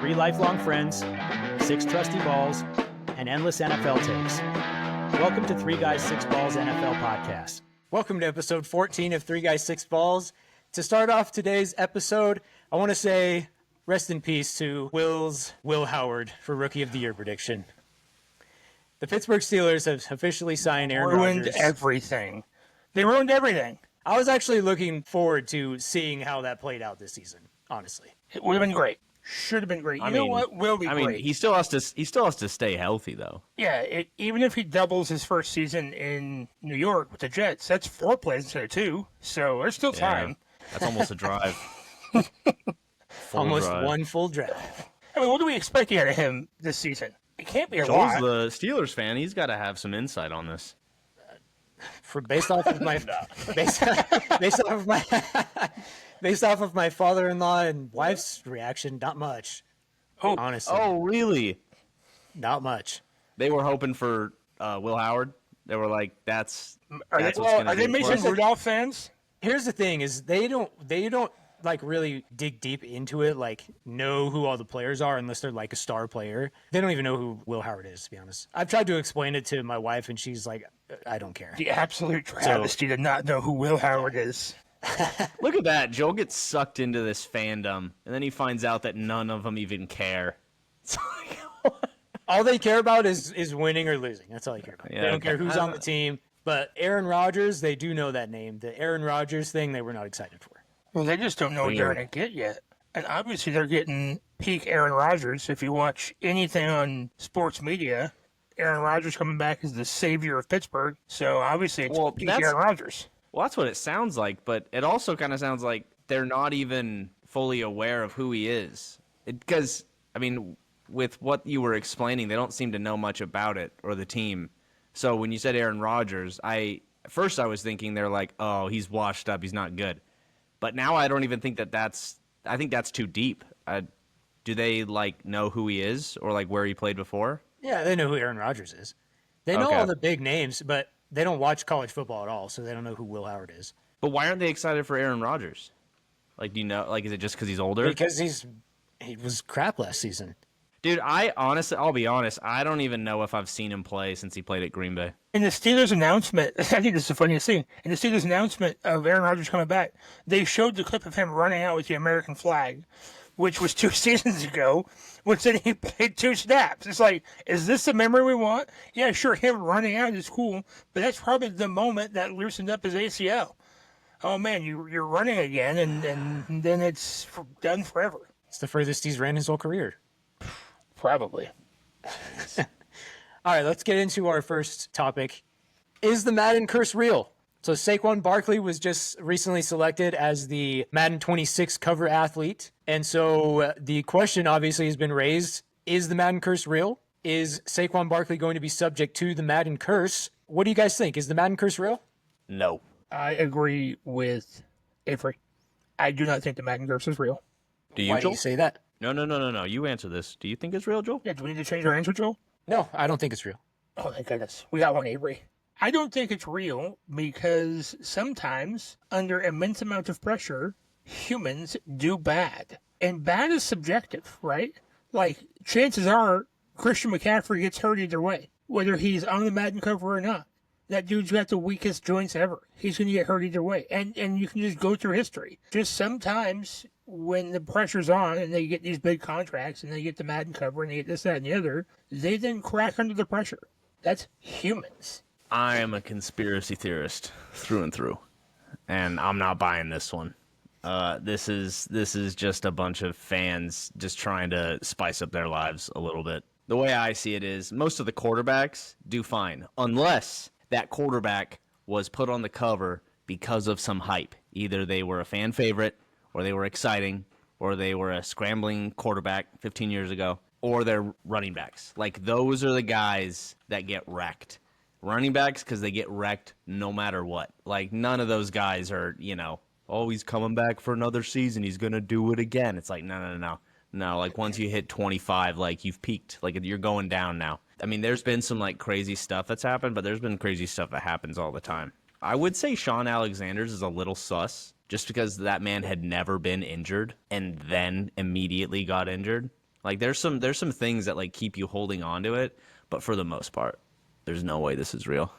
3 lifelong friends, 6 trusty balls, and endless NFL takes. Welcome to 3 Guys, 6 Balls NFL podcast. Welcome to episode 14 of 3 Guys, 6 Balls. To start off today's episode, I want to say rest in peace to Will Howard for Rookie of the Year prediction. The Pittsburgh Steelers have officially signed Aaron Rodgers. They ruined everything. I was actually looking forward to seeing how that played out this season, honestly. It would have been great. Should have been great. You know what? Will be great. He still has to stay healthy though. Yeah, even if he doubles his first season in New York with the Jets, that's 4 plays instead of 2. So there's still time. That's almost a drive. Almost drive. 1 full drive. I mean, what do we expect out of him this season? It can't be a Joel's lot. the Steelers fan. He's got to have some insight on this. Based off of my father-in-law and wife's reaction, not much. Honestly. Oh, really? Not much. They were hoping for Will Howard. They were like, "That's Are they Mason Rudolph fans?" Here's the thing: is they don't like really dig deep into it, like know who all the players are unless they're like a star player. They don't even know who Will Howard is, to be honest. I've tried to explain it to my wife, and she's like, "I don't care." The absolute travesty to not know who Will Howard is. Look at that. Joel gets sucked into this fandom, and then he finds out that none of them even care. It's like, all they care about is winning or losing. That's all they care about. Yeah, they don't care who's on the team. But Aaron Rodgers, they do know that name. The Aaron Rodgers thing, they were not excited for. Well, they just don't know what they're going to get yet. And obviously they're getting peak Aaron Rodgers. If you watch anything on sports media, Aaron Rodgers coming back as the savior of Pittsburgh. So obviously it's peak Aaron Rodgers. Well, that's what it sounds like, but it also kind of sounds like they're not even fully aware of who he is. Because, with what you were explaining, they don't seem to know much about it or the team. So when you said Aaron Rodgers, at first I was thinking they're like, oh, he's washed up, he's not good. But now I don't even think I think that's too deep. Do they, know who he is or, where he played before? Yeah, they know who Aaron Rodgers is. They know all the big names, but they don't watch college football at all, so they don't know who Will Howard is. But why aren't they excited for Aaron Rodgers? Do you know, is it just because he's older? Because he was crap last season. Dude, I'll be honest, I don't even know if I've seen him play since he played at Green Bay. In the Steelers announcement, I think this is the funniest thing. In the Steelers announcement of Aaron Rodgers coming back, they showed the clip of him running out with the American flag, which was 2 seasons ago, which said he played 2 snaps. It's like, is this the memory we want? Yeah, sure, him running out is cool, but that's probably the moment that loosened up his ACL. Oh, man, you're running again, and then it's done forever. It's the furthest he's ran his whole career. Probably. All right, let's get into our first topic. Is the Madden Curse real? So Saquon Barkley was just recently selected as the Madden 26 cover athlete. And so the question obviously has been raised, is the Madden Curse real? Is Saquon Barkley going to be subject to the Madden Curse? What do you guys think? Is the Madden Curse real? No. I agree with Avery. I do not think the Madden Curse is real. Do you, Why Joel? do you say that? No. You answer this. Do you think it's real, Joel? Yeah, do we need to change our answer, Joel? No, I don't think it's real. Oh, thank goodness. We got one, Avery. I don't think it's real because sometimes, under immense amount of pressure, humans do bad. And bad is subjective, right? Chances are Christian McCaffrey gets hurt either way, whether he's on the Madden cover or not. That dude's got the weakest joints ever. He's going to get hurt either way. And you can just go through history. Just sometimes when the pressure's on and they get these big contracts and they get the Madden cover and they get this, that, and the other, they then crack under the pressure. That's humans. I am a conspiracy theorist through and through, and I'm not buying this one. This is just a bunch of fans just trying to spice up their lives a little bit. The way I see it is most of the quarterbacks do fine, unless that quarterback was put on the cover because of some hype. Either they were a fan favorite, or they were exciting, or they were a scrambling quarterback 15 years ago, or they're running backs. Those are the guys that get wrecked. Running backs, because they get wrecked no matter what. None of those guys are, oh, he's coming back for another season, he's going to do it again. It's no. No, once you hit 25, you've peaked. You're going down now. There's been some, crazy stuff that's happened, but there's been crazy stuff that happens all the time. I would say Sean Alexander's is a little sus, just because that man had never been injured and then immediately got injured. Like there's some things that like keep you holding on to it, but for the most part, there's no way this is real.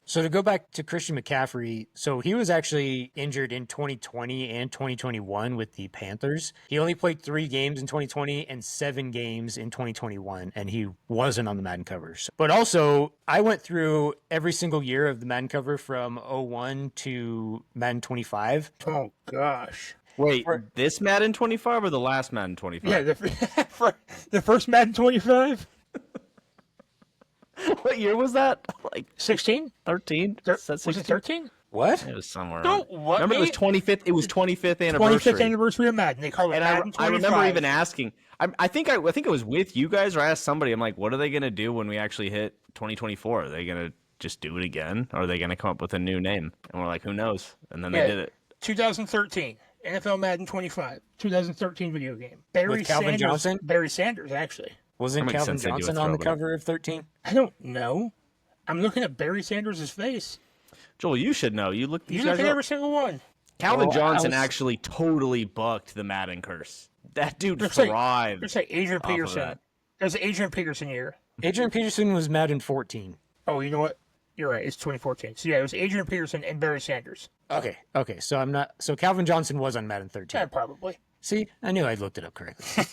So to go back to Christian McCaffrey, so he was actually injured in 2020 and 2021 with the Panthers. He only played 3 games in 2020 and 7 games in 2021, and he wasn't on the Madden covers. But also, I went through every single year of the Madden cover from 01 to Madden 25. Oh, gosh. Wait, this Madden 25 or the last Madden 25? Yeah, the first Madden 25? What year was that? Like 16? 13? Was it 13? What? It was somewhere. Don't what? Remember, it was 25th. It was 25th anniversary. 25th anniversary of Madden. They call it And Madden 25. I remember even asking. I think it was with you guys, or I asked somebody. I'm like, what are they gonna do when we actually hit 2024? Are they gonna just do it again, or are they gonna come up with a new name? And we're like, who knows? And then they did it. 2013. NFL Madden 25. 2013 video game. With Calvin Johnson? Barry Sanders, actually. Wasn't That makes Calvin sense they do a Johnson on the throwback. cover of 13? I don't know. I'm looking at Barry Sanders' face. Joel, you should know. You look. You look at every single one. Calvin Well, Johnson I was- actually totally bucked the Madden curse. That dude Let's say thrived. Adrian off of Peterson. that. There's an Adrian Peterson year. Adrian Peterson was Madden 14. Oh, you know what? You're right. It's 2014. So, yeah, it was Adrian Peterson and Barry Sanders. Okay. So I'm not. So Calvin Johnson was on Madden 13. Yeah, probably. See, I knew I looked it up correctly.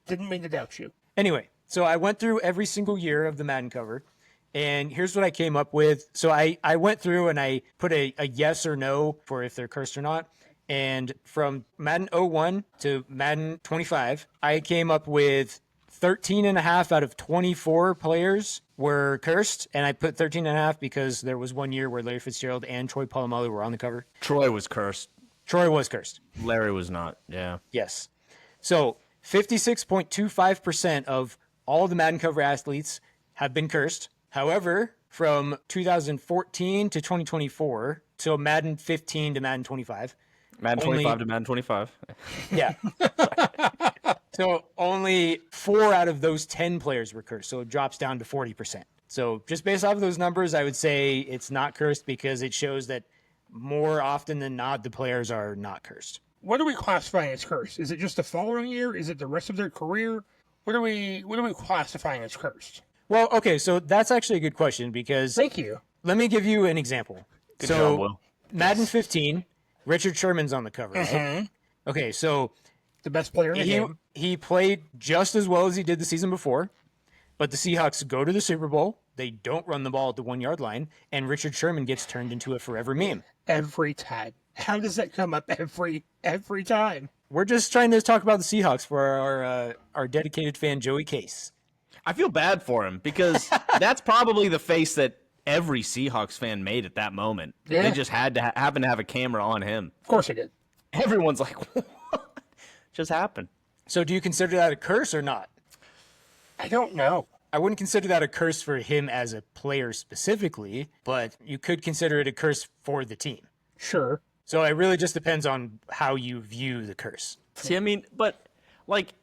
Didn't mean to doubt you. Anyway, so I went through every single year of the Madden cover, and here's what I came up with. So I went through and I put a yes or no for if they're cursed or not. And from Madden 01 to Madden 25, I came up with 13 and a half out of 24 players were cursed. And I put 13 and a half because there was one year where Larry Fitzgerald and Troy Polamalu were on the cover. Troy was cursed. Troy was cursed. Larry was not. Yeah. Yes. So 56.25% of all the Madden cover athletes have been cursed. However, from 2014 to 2024, so Madden 15 to Madden 25. Madden Only- 25 to Madden 25. Yeah. So only 4 out of those 10 players were cursed. So it drops down to 40%. So just based off of those numbers, I would say it's not cursed because it shows that more often than not, the players are not cursed. What are we classifying as cursed? Is it just the following year? Is it the rest of their career? What are we classifying as cursed? Well, okay, so that's actually a good question because Thank you. let me give you an example. Good so job, Will. Madden 15, Richard Sherman's on the cover, right? Okay, so The best player in the game. he played just as well as he did the season before, but the Seahawks go to the Super Bowl. They don't run the ball at the 1-yard line, and Richard Sherman gets turned into a forever meme. Every time. How does that come up every time? We're just trying to talk about the Seahawks for our dedicated fan Joey Case. I feel bad for him because that's probably the face that every Seahawks fan made at that moment. Yeah. They just had to happen to have a camera on him. Of course it did. Everyone's like, what just happened? So do you consider that a curse or not? I don't know. I wouldn't consider that a curse for him as a player specifically, but you could consider it a curse for the team. Sure. So it really just depends on how you view the curse. See, I mean, but like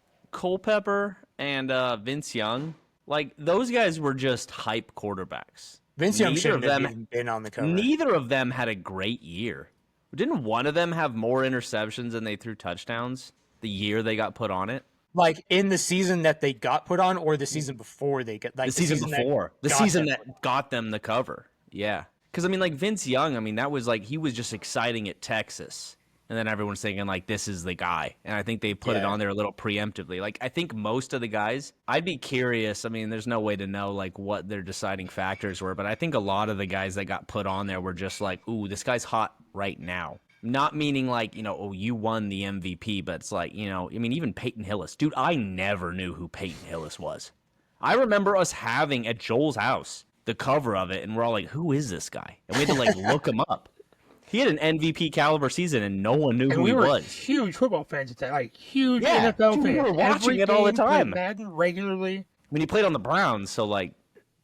Culpepper and Vince Young, like those guys were just hype quarterbacks. Vince Young Neither shouldn't of have them- even been on the cover. Neither of them had a great year. Didn't one of them have more interceptions than they threw touchdowns the year they got put on it? Like in the season that they got put on, or the season before they got like The season before. The got season them. that got them the cover. Yeah. Because, I mean, like Vince Young, I mean, that was like, he was just exciting at Texas. And then everyone's thinking, like, this is the guy. And I think they put it Yeah. on there a little preemptively. Like, I think most of the guys, I'd be curious. I mean, there's no way to know, like, what their deciding factors were. But I think a lot of the guys that got put on there were just like, ooh, this guy's hot right now. Not meaning like, you know, oh, you won the MVP. But it's like, you know, I mean, even Peyton Hillis. Dude, I never knew who Peyton Hillis was. I remember us having at Joel's house the cover of it, and we're all like, who is this guy? And we had to, like, look him up. He had an MVP caliber season, and no one knew And who we he were was. huge football fans at that, like huge Yeah, NFL dude, fans. we were watching Every it all the game, played time. Madden regularly. I mean, he played on the Browns, so, like,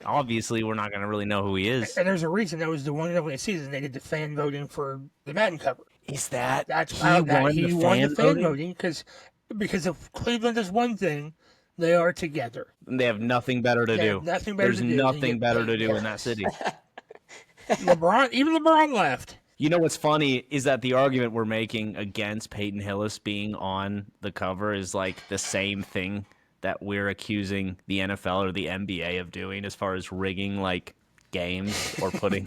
obviously we're not going to really know who he is. And there's a reason that was the one and only season they did the fan voting for the Madden cover. Is that That's he how won he the won fan the fan voting? voting because if Cleveland is one thing, they are together. They have nothing better to They do. have nothing better There's to do than nothing get better to paid. do in that city. Even LeBron left. You know what's funny is that the argument we're making against Peyton Hillis being on the cover is like the same thing that we're accusing the NFL or the NBA of doing as far as rigging like games or putting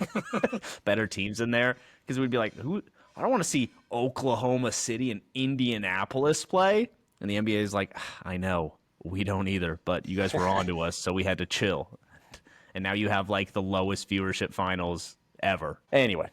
better teams in there? Because we'd be like, who? I don't want to see Oklahoma City and Indianapolis play. And the NBA is like, I know, we don't either, but you guys were on to us, so we had to chill. And now you have like the lowest viewership finals ever. Anyway,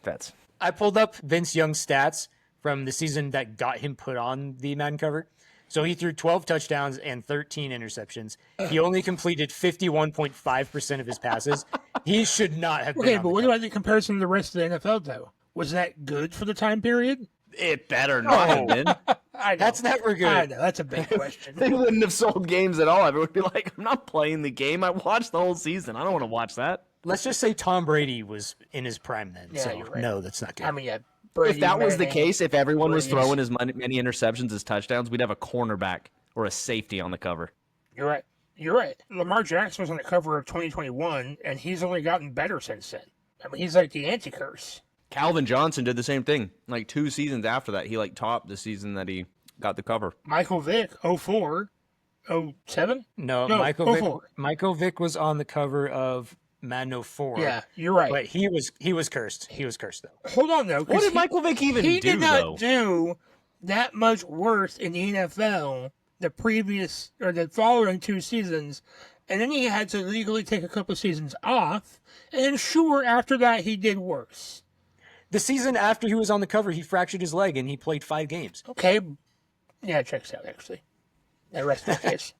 I pulled up Vince Young's stats from the season that got him put on the Madden cover. So he threw 12 touchdowns and 13 interceptions. He only completed 51.5% of his passes. He should not have been. Okay, on but the what cover. about the comparison to the rest of the NFL, though? Was that good for the time period? it better not have been. I know. That's never good. I know. That's a big question. They wouldn't have sold games at all. Everyone would be like, I'm not playing the game. I watched the whole season. I don't want to watch that. Let's just say Tom Brady was in his prime then. Yeah, so you're right. no, that's not good. I mean, yeah. Brady, If that was the Manning, case, if everyone was Brady's- throwing as many interceptions as touchdowns, we'd have a cornerback or a safety on the cover. You're right. You're right. Lamar Jackson was on the cover of 2021, and he's only gotten better since then. I mean, he's like the anti-curse. Calvin Johnson did the same thing. Like 2 seasons after that, he like topped the season that he got the cover. Michael Vick, 04, 07? no, No, Michael Vick, 04. Michael Vick was on the cover of Madden 04. Yeah, you're right. But he was cursed. He was cursed though. Hold on, though. 'cause What did Michael Vick even he do, did not though? do that much worse in the NFL the previous or the following 2 seasons, and then he had to legally take a couple of seasons off, and then sure, after that he did worse. The season after he was on the cover, he fractured his leg and he played 5 games. Okay, yeah, it checks out actually. I rest my case.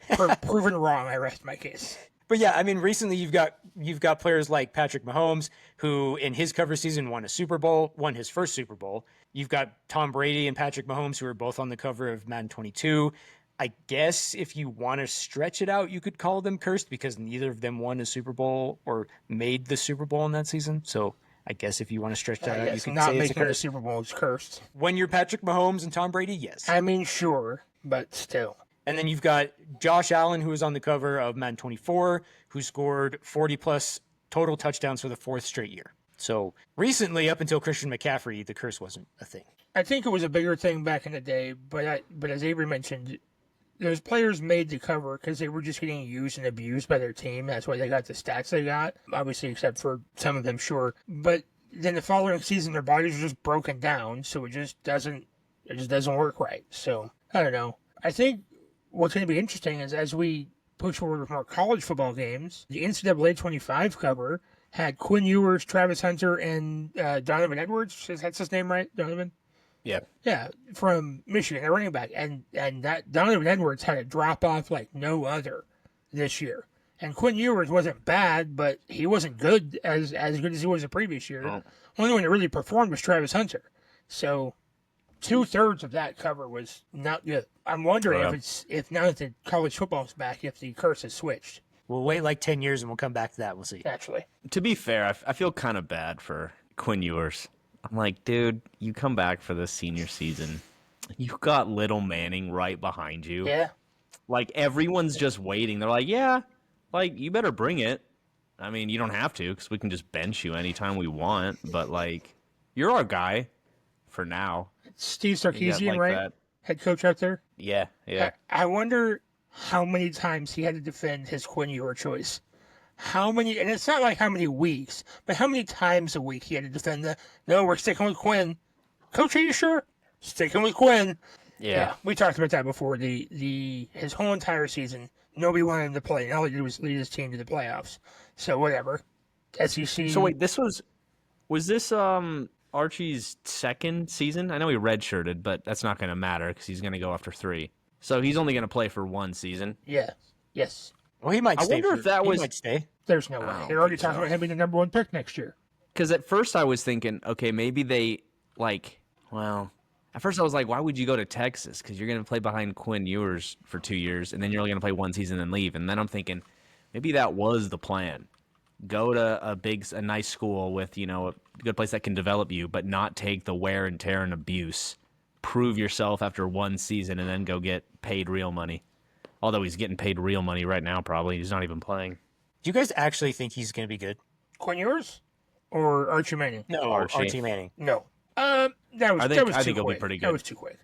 Proven wrong, I rest my case. But yeah, I mean, recently you've got players like Patrick Mahomes, who in his cover season won his first Super Bowl. You've got Tom Brady and Patrick Mahomes, who are both on the cover of Madden 22. I guess if you want to stretch it out, you could call them cursed because neither of them won a Super Bowl or made the Super Bowl in that season. So I guess if you want to stretch that out, you Yes, could not say it's a making the curse. Super Bowl is cursed. When you're Patrick Mahomes and Tom Brady, yes. I mean, sure, but still. And then you've got Josh Allen, who is on the cover of Madden 24, who scored 40-plus total touchdowns for the 4th straight year. So recently, up until Christian McCaffrey, the curse wasn't a thing. I think it was a bigger thing back in the day, but as Avery mentioned, those players made the cover because they were just getting used and abused by their team. That's why they got the stats they got, obviously, except for some of them, sure. But then the following season, their bodies are just broken down, so it just doesn't work right. So I don't know. I think what's going to be interesting is as we push forward with more college football games, the NCAA 25 cover had Quinn Ewers, Travis Hunter, and Donovan Edwards. That's his name, right? Donovan? Yeah. Yeah, from Michigan, a running back. And that Donovan Edwards had a drop off like no other this year. And Quinn Ewers wasn't bad, but he wasn't good as good as he was the previous year. Oh. Only one that really performed was Travis Hunter. So 2/3 of that cover was not good. I'm wondering Yeah. if now that the college football's back, if the curse has switched. We'll wait like 10 years and we'll come back to that. We'll see. Actually, To be fair, I feel kind of bad for Quinn Ewers. I'm like, dude, you come back for the senior season. You got little Manning right behind you. yeah. Like, everyone's just waiting. They're like, yeah, like, you better bring it. I mean, you don't have to because we can just bench you anytime we want. But, like, you're our guy for now. Steve You got, Sarkisian, like, right? that. Head coach out there. Yeah, yeah. I wonder how many times he had to defend his Quinn Ewers choice. How many, and it's not like how many weeks, but how many times a week he had to defend no, we're sticking with Quinn. Coach, are you sure? Sticking with Quinn. Yeah. We talked about that before. His whole entire season, nobody wanted him to play, and all he did was lead his team to the playoffs. So whatever. SEC. So wait, was this Archie's second season? I know he redshirted, but that's not going to matter because he's going to go after 3. So he's only going to play for 1 season. Yeah. Yes. Well, he might I stay. wonder if that he was- might stay. There's no way. don't They're already think talking so. about him being the number 1 pick next year. Because at first I was thinking, okay, maybe they, like, well, at first I was like, why would you go to Texas? Because you're going to play behind Quinn Ewers for 2 years, and then you're only going to play 1 season and leave. And then I'm thinking, maybe that was the plan. Go to a nice school with, a good place that can develop you, but not take the wear and tear and abuse. Prove yourself after 1 season and then go get paid real money. Although he's getting paid real money right now, probably. He's not even playing. Do you guys actually think he's going to be good? Quinn Ewers or Archie Manning? No, Archie. Archie Manning. No. That was I too think quick. he'll be pretty That good. was too quick.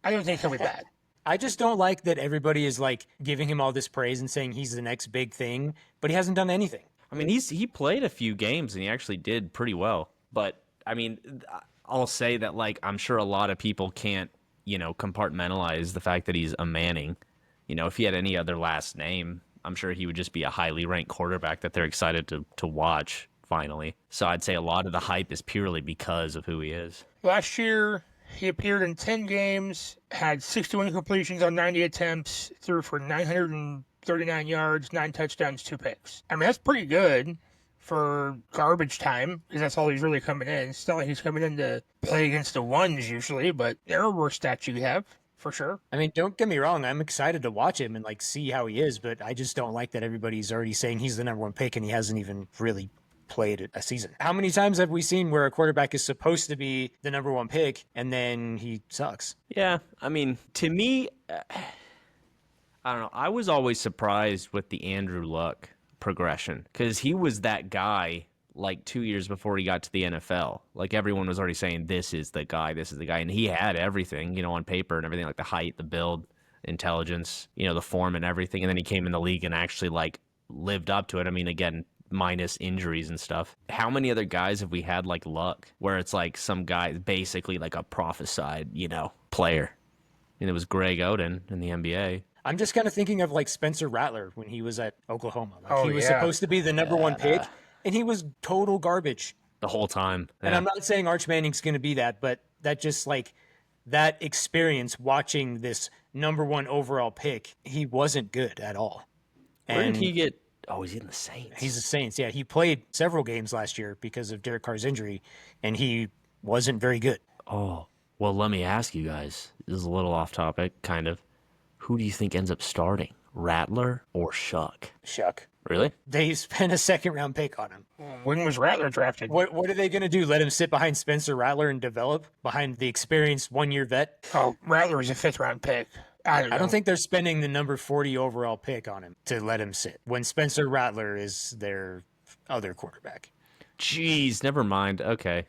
I don't think he'll be bad. I just don't like that everybody is like giving him all this praise and saying he's the next big thing, but he hasn't done anything. I mean, he played a few games and he actually did pretty well. But I mean, I'll say that like I'm sure a lot of people can't, compartmentalize the fact that he's a Manning. If he had any other last name, I'm sure he would just be a highly ranked quarterback that they're excited to watch finally. So I'd say a lot of the hype is purely because of who he is. Last year, he appeared in 10 games, had 61 completions on 90 attempts, threw for 939 yards, 9 touchdowns, 2 picks. I mean, that's pretty good for garbage time, because that's all he's really coming in. It's not like he's coming in to play against the ones usually, but there are worse stats you have, for sure. I mean, don't get me wrong. I'm excited to watch him and like see how he is, but I just don't like that everybody's already saying he's the number one pick and he hasn't even really played a season. How many times have we seen where a quarterback is supposed to be the number one pick and then he sucks? Yeah, I mean, to me, I don't know. I was always surprised with the Andrew Luck progression because he was that guy like 2 years before he got to the NFL. Like everyone was already saying, this is the guy, and he had everything, on paper and everything, like the height, the build, intelligence, the form and everything. And then he came in the league and actually like lived up to it. I mean, again, minus injuries and stuff. How many other guys have we had like Luck where it's like some guy basically like a prophesied, player? It was Greg Oden in the NBA. I'm just kind of thinking of like Spencer Rattler when he was at Oklahoma. Like he was supposed to be the number one pick and he was total garbage the whole time. Yeah. And I'm not saying Arch Manning's going to be that, but that just like that experience watching this number one overall pick, he wasn't good at all. Where did he get? Oh, he's in the Saints. He's the Saints. Yeah, he played several games last year because of Derek Carr's injury, and he wasn't very good. Oh, well, let me ask you guys. This is a little off topic, kind of. Who do you think ends up starting, Rattler or Shuck? Shuck. Really? They spent a second-round pick on him. When was Rattler drafted? What are they going to do? Let him sit behind Spencer Rattler and develop behind the experienced one-year vet? Oh, Rattler was a fifth-round pick. I don't think they're spending the number 40 overall pick on him to let him sit when Spencer Rattler is their other quarterback. Jeez, never mind. Okay.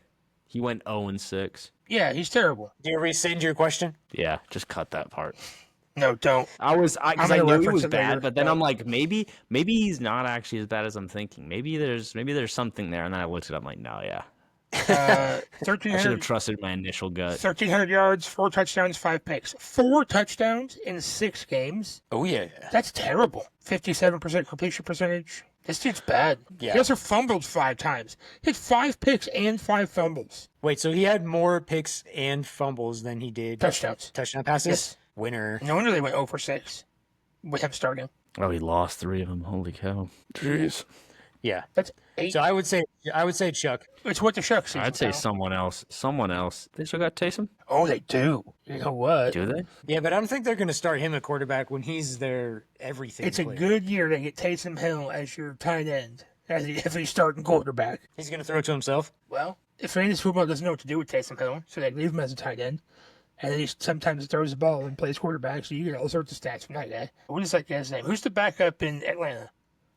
He went 0-6. Yeah, he's terrible. Do you rescind your question? Yeah, just cut that part. No, don't. Because I knew he was bad, later. but then I'm like, maybe he's not actually as bad as I'm thinking. Maybe there's something there, and then I looked it up. I'm like, no, yeah. 1,300. I should have trusted my initial gut. 1,300 yards, 4 touchdowns, 5 picks. 4 touchdowns in 6 games. Oh yeah, that's terrible. 57% completion percentage. This dude's bad. Yeah. He also fumbled 5 times. He had 5 picks and 5 fumbles. Wait, so he had more picks and fumbles than he did touchdowns. Touchdown passes. Yes. Winner. No wonder they went 0-6 with him starting. Oh, he lost 3 of them. Holy cow! Jeez. Yeah, that's 8. So I would say it's Shuck. It's what the Shuck season. I'd say someone else. They still got Taysom? Oh, they do. You know what? Do they? Yeah, but I don't think they're going to start him at quarterback when he's their everything. It's player. a good year to get Taysom Hill as your tight end, if he's starting quarterback. He's going to throw it to himself. Well, if fantasy football doesn't know what to do with Taysom Hill, so they leave him as a tight end. And then he sometimes throws the ball and plays quarterback, so you get all sorts of stats from that guy. What is that guy's name? Who's the backup in Atlanta?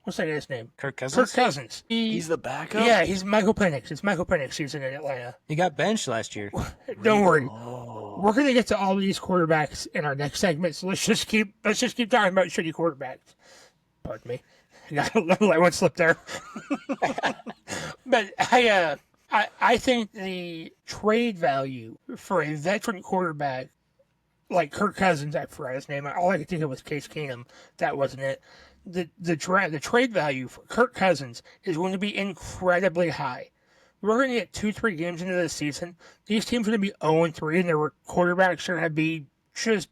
What's that guy's name? Kirk Cousins? Kirk Cousins. He's the backup? Yeah, he's Michael Penix. It's Michael Penix season in Atlanta. He got benched last year. Don't worry. We're going to get to all these quarterbacks in our next segment, so let's just keep talking about shitty quarterbacks. Pardon me. Let one slip there. But I think the trade value for a veteran quarterback like Kirk Cousins, I forgot his name. All I could think of was Case Keenum. That wasn't it. The trade value for Kirk Cousins is going to be incredibly high. We're going to get 2-3 games into the season. These teams are going to be 0-3, and their quarterbacks are going to be just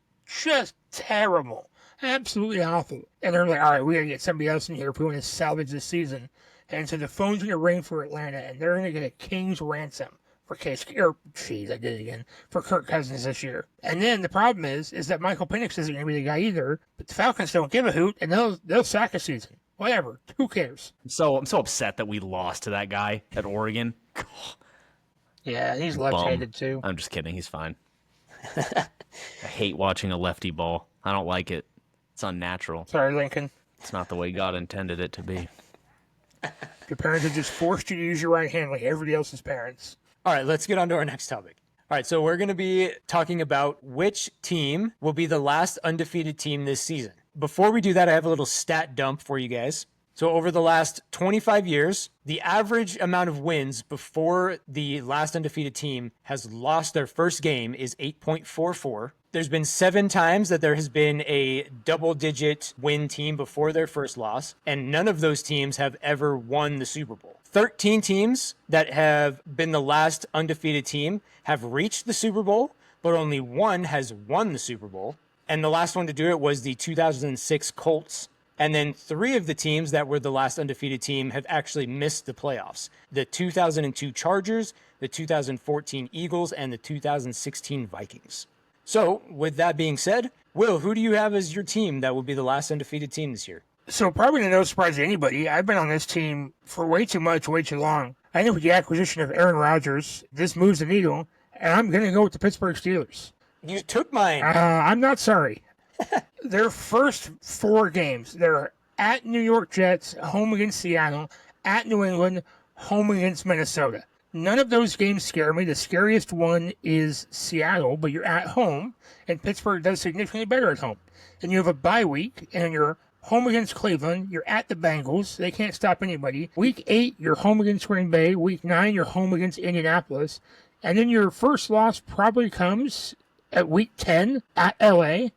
terrible. Absolutely awful. And they're like, all right, we got to get somebody else in here if we want to salvage this season. And so the phone's going to ring for Atlanta, and they're going to get a king's ransom for for Kirk Cousins this year. And then the problem is that Michael Penix isn't going to be the guy either, but the Falcons don't give a hoot, and they'll sack a season. Whatever. Who cares? So I'm so upset that we lost to that guy at Oregon. Yeah, he's left-handed too. I'm just kidding. He's fine. I hate watching a lefty ball. I don't like it. It's unnatural. Sorry, Lincoln. It's not the way God intended it to be. Your parents have just forced you to use your right hand like everybody else's parents. All right, let's get on to our next topic. All right, so we're going to be talking about which team will be the last undefeated team this season. Before we do that, I have a little stat dump for you guys. So over the last 25 years, the average amount of wins before the last undefeated team has lost their first game is 8.44. There's been 7 times that there has been a double-digit win team before their first loss, and none of those teams have ever won the Super Bowl. 13 teams that have been the last undefeated team have reached the Super Bowl, but only one has won the Super Bowl. And the last one to do it was the 2006 Colts. And then 3 of the teams that were the last undefeated team have actually missed the playoffs. The 2002 Chargers, the 2014 Eagles, and the 2016 Vikings. So, with that being said, Will, who do you have as your team that will be the last undefeated team this year? So probably no surprise to anybody, I've been on this team for way too much, way too long. I think with the acquisition of Aaron Rodgers, this moves the needle, and I'm going to go with the Pittsburgh Steelers. You took mine. I'm not sorry. Their first 4 games, they're at New York Jets, home against Seattle, at New England, home against Minnesota. None of those games scare me. The scariest one is Seattle, but you're at home, and Pittsburgh does significantly better at home. Then you have a bye week, and you're home against Cleveland. You're at the Bengals. They can't stop anybody. Week 8, you're home against Green Bay. Week 9, you're home against Indianapolis. And then your first loss probably comes at Week 10 at LA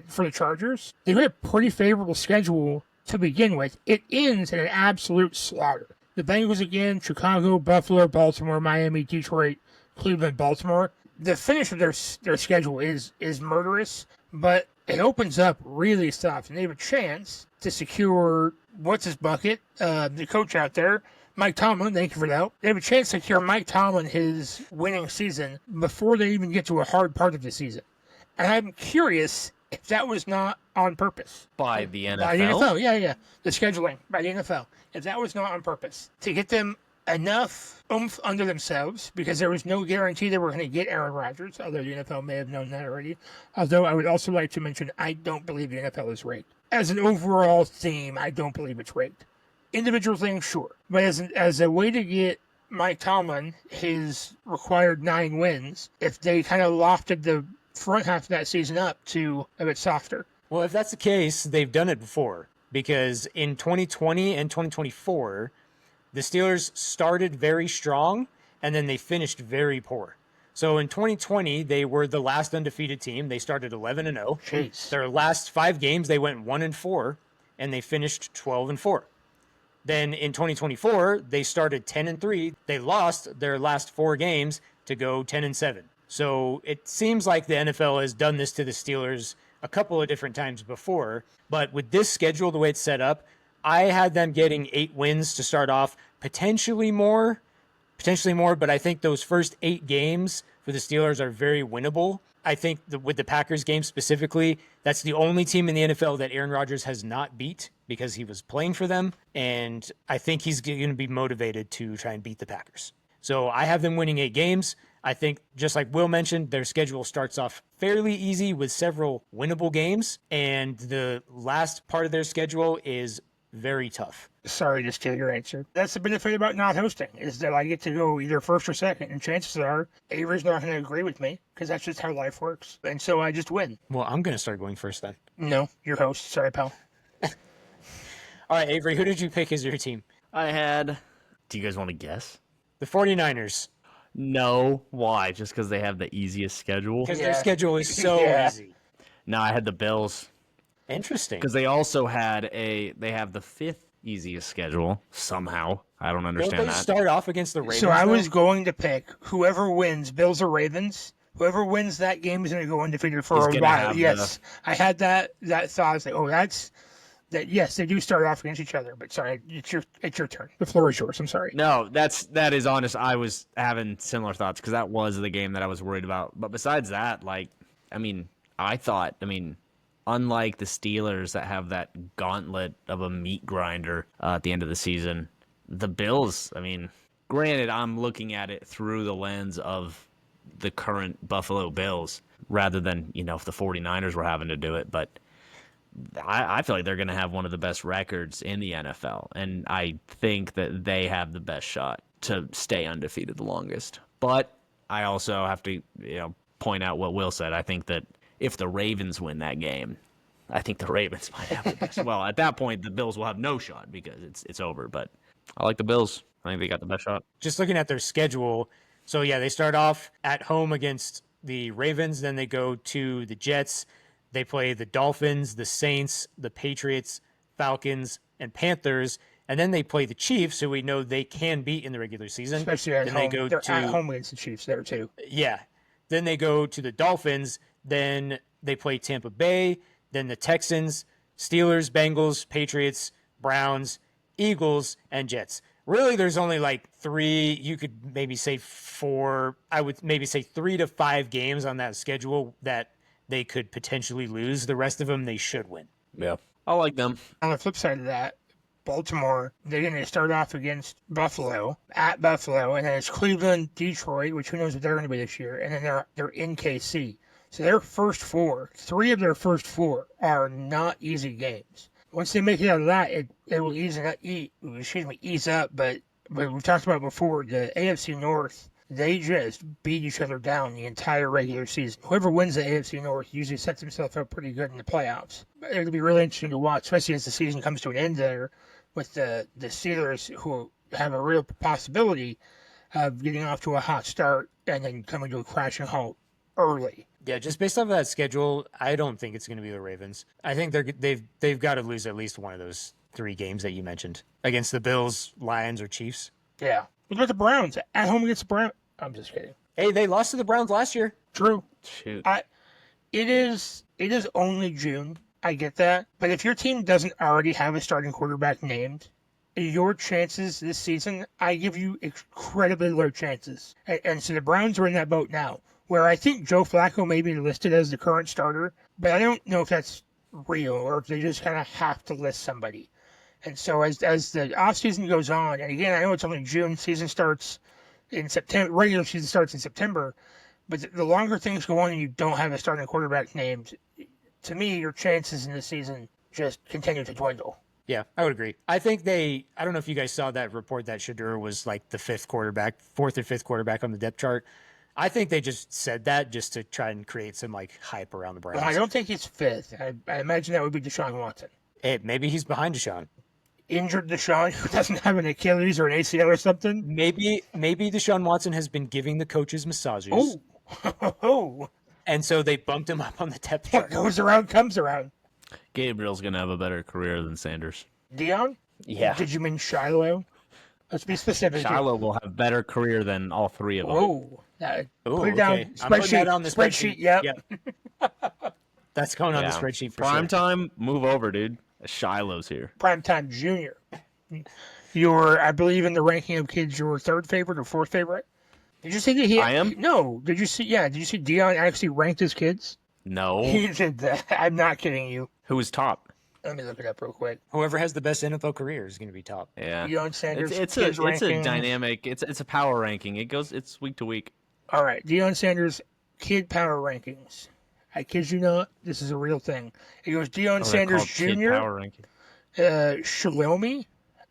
for the Chargers. They've got a pretty favorable schedule to begin with. It ends in an absolute slaughter. The Bengals again, Chicago, Buffalo, Baltimore, Miami, Detroit, Cleveland, Baltimore. The finish of their schedule is murderous, but it opens up really soft, and they have a chance to secure what's his bucket, the coach out there, Mike Tomlin. Thank you for that. They have a chance to secure Mike Tomlin his winning season before they even get to a hard part of the season. And I'm curious if that was not on purpose. By the NFL? By the NFL, yeah. The scheduling by the NFL. If that was not on purpose. To get them enough oomph under themselves, because there was no guarantee they were going to get Aaron Rodgers, although the NFL may have known that already. Although I would also like to mention, I don't believe the NFL is rigged. As an overall theme, I don't believe it's rigged. Individual things, sure. But as a way to get Mike Tomlin his required 9 wins, if they kind of lofted the front half of that season up to a bit softer. Well, if that's the case, they've done it before, because in 2020 and 2024, the Steelers started very strong and then they finished very poor. So in 2020, they were the last undefeated team. They started 11-0. Jeez. Their last 5 games, they went 1-4 and they finished 12-4. Then in 2024, they started 10-3. They lost their last 4 games to go 10-7. So it seems like the NFL has done this to the Steelers a couple of different times before. But with this schedule, the way it's set up, I had them getting 8 wins to start off, potentially more, but I think those first 8 games for the Steelers are very winnable. I think with the Packers game specifically, that's the only team in the NFL that Aaron Rodgers has not beat because he was playing for them. And I think he's going to be motivated to try and beat the Packers. So I have them winning 8 games. I think, just like Will mentioned, their schedule starts off fairly easy with several winnable games. And the last part of their schedule is very tough. Sorry to steal your answer. That's the benefit about not hosting, is that I get to go either first or second, and chances are Avery's not going to agree with me, because that's just how life works. And so I just win. Well, I'm going to start going first then. No, your host. Sorry, pal. All right, Avery, who did you pick as your team? Do you guys want to guess? The 49ers. No. Why? Just because they have the easiest schedule? Because their schedule is so easy. No, I had the Bills. Interesting. Because they also had they have the 5th easiest schedule somehow. I don't understand Don't they that. start off against the Ravens? So I was going to pick whoever wins, Bills or Ravens. Whoever wins that game is going to go undefeated for a while. Yes, I had that thought. I was like, oh, that's that. Yes, they do start off against each other. But sorry, it's your turn. The floor is yours. I'm sorry. No, that is honest. I was having similar thoughts because that was the game that I was worried about. But besides that, unlike the Steelers that have that gauntlet of a meat grinder at the end of the season, the Bills, granted, I'm looking at it through the lens of the current Buffalo Bills rather than, if the 49ers were having to do it. But I feel like they're going to have one of the best records in the NFL. And I think that they have the best shot to stay undefeated the longest. But I also have to point out what Will said. I think that if the Ravens win that game, I think the Ravens might have the best. Well, at that point, the Bills will have no shot because it's over. But I like the Bills. I think they got the best shot. Just looking at their schedule, so yeah, they start off at home against the Ravens, then they go to the Jets. They play the Dolphins, the Saints, the Patriots, Falcons, and Panthers, and then they play the Chiefs, who we know they can beat in the regular season. Especially at then home. They're at home against the Chiefs there, too. Yeah. Then they go to the Dolphins. Then they play Tampa Bay. Then the Texans, Steelers, Bengals, Patriots, Browns, Eagles, and Jets. Really, there's only like 3, you could maybe say 4, I would maybe say 3 to 5 games on that schedule that they could potentially lose. The rest of them, they should win. Yeah. I like them. On the flip side of that, Baltimore, they're going to start off against Buffalo, at Buffalo, and then it's Cleveland, Detroit, which who knows what they're going to be this year, and then they're in KC. So their first 4, 3 of their first 4 are not easy games. Once they make it out of that, it will ease up. But we talked about before, the AFC North, they just beat each other down the entire regular season. Whoever wins the AFC North usually sets himself up pretty good in the playoffs. But it'll be really interesting to watch, especially as the season comes to an end there, with the Steelers, who have a real possibility of getting off to a hot start and then coming to a crashing halt early. Yeah, just based off of that schedule, I don't think it's going to be the Ravens. I think they've got to lose at least one of those 3 games that you mentioned against the Bills, Lions, or Chiefs. Yeah. What about the Browns? At home against the Browns? I'm just kidding. Hey, they lost to the Browns last year. True. Shoot. It is only June. I get that. But if your team doesn't already have a starting quarterback named, your chances this season, I give you incredibly low chances. And so the Browns are in that boat now, where I think Joe Flacco may be listed as the current starter, but I don't know if that's real or if they just kind of have to list somebody. And so as the offseason goes on, and again, I know it's only June, season starts in September, regular season starts in September, but the longer things go on and you don't have a starting quarterback named, to me, your chances in the season just continue to dwindle. Yeah, I would agree. I think I don't know if you guys saw that report that Shadur was like the 4th or 5th quarterback on the depth chart. I think they just said that just to try and create some like hype around the Browns. Well, I don't think he's 5th. I imagine that would be Deshaun Watson. Hey, maybe he's behind Deshaun. Injured Deshaun, who doesn't have an Achilles or an ACL or something. Maybe Deshaun Watson has been giving the coaches massages. Oh. And so they bumped him up on the depth chart. What goes around comes around. Gabriel's going to have a better career than Sanders. Dion? Yeah. Did you mean Shiloh? Let's be specific. Shiloh will have a better career than all 3 of them. Whoa. Put it down. Okay. I'm putting that on the spreadsheet. Yep. That's going on the spreadsheet for Prime sure. time, move over, dude. Shiloh's here. Primetime Junior. You're, I believe, in the ranking of kids, your 3rd favorite or 4th favorite? Did you see that he... I am? No. Did you see Dion actually ranked his kids? No. He did that. I'm not kidding you. Who was top? Let me look it up real quick. Whoever has the best NFL career is going to be top. Yeah. Deion Sanders. It's kids a ranking. dynamic. It's a power ranking. It's week to week. All right, Deion Sanders kid power rankings. I kid you not, this is a real thing. It goes Deion Sanders Jr., Power ranking. Shalomi.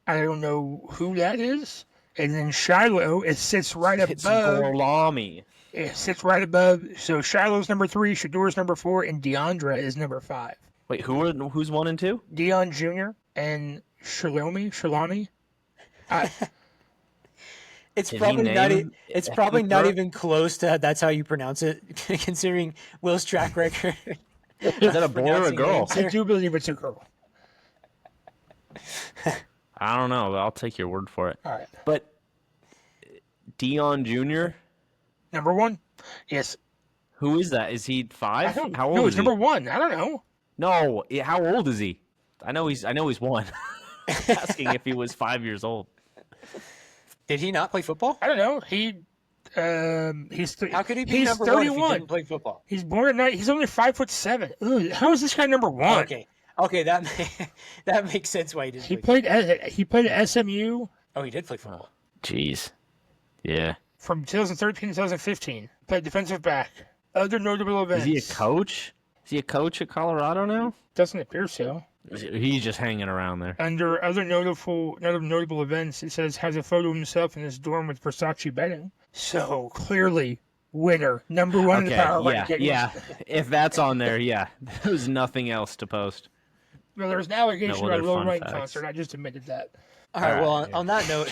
I don't know who that is. And then Shiloh, it sits right It's above. Gorlami. It sits right above. So Shiloh's number 3, Shador's number 4, and Deandra is number 5. Wait, who's 1 and 2? Deion Jr. and Shalami. It's Did probably he not. name It's probably not Hooper? even close to that's how you pronounce it, considering Will's track record. Is that a boy or a girl? I do believe it's a girl. I don't know. But I'll take your word for it. All right. But Deion Jr. Number 1. Yes. Who is that? Is he 5? How old no, is he's he? number 1. I don't know. No, how old is he? I know he's 1. Asking if he was 5 years old. Did he not play football? I don't know. How could he be he's number 31. 1 if he didn't play football? He's born at night. He's only 5'7". Ooh, how is this guy number 1? Okay, that makes sense why he didn't. He play played at SMU. Oh, he did play football. Jeez. Yeah. From 2013 to 2015. Played defensive back. Other notable events. Is he a coach? Is he a coach at Colorado now? Doesn't appear so. He's just hanging around there. Under other notable events, it says has a photo of himself in his dorm with Versace bedding. So clearly winner, number one in the power yeah, rankings. yeah. If that's on there, yeah. There's nothing else to post. Well, there's an allegation No about other Lil fun Wayne facts. concert. I just admitted that. All right, well, on that note,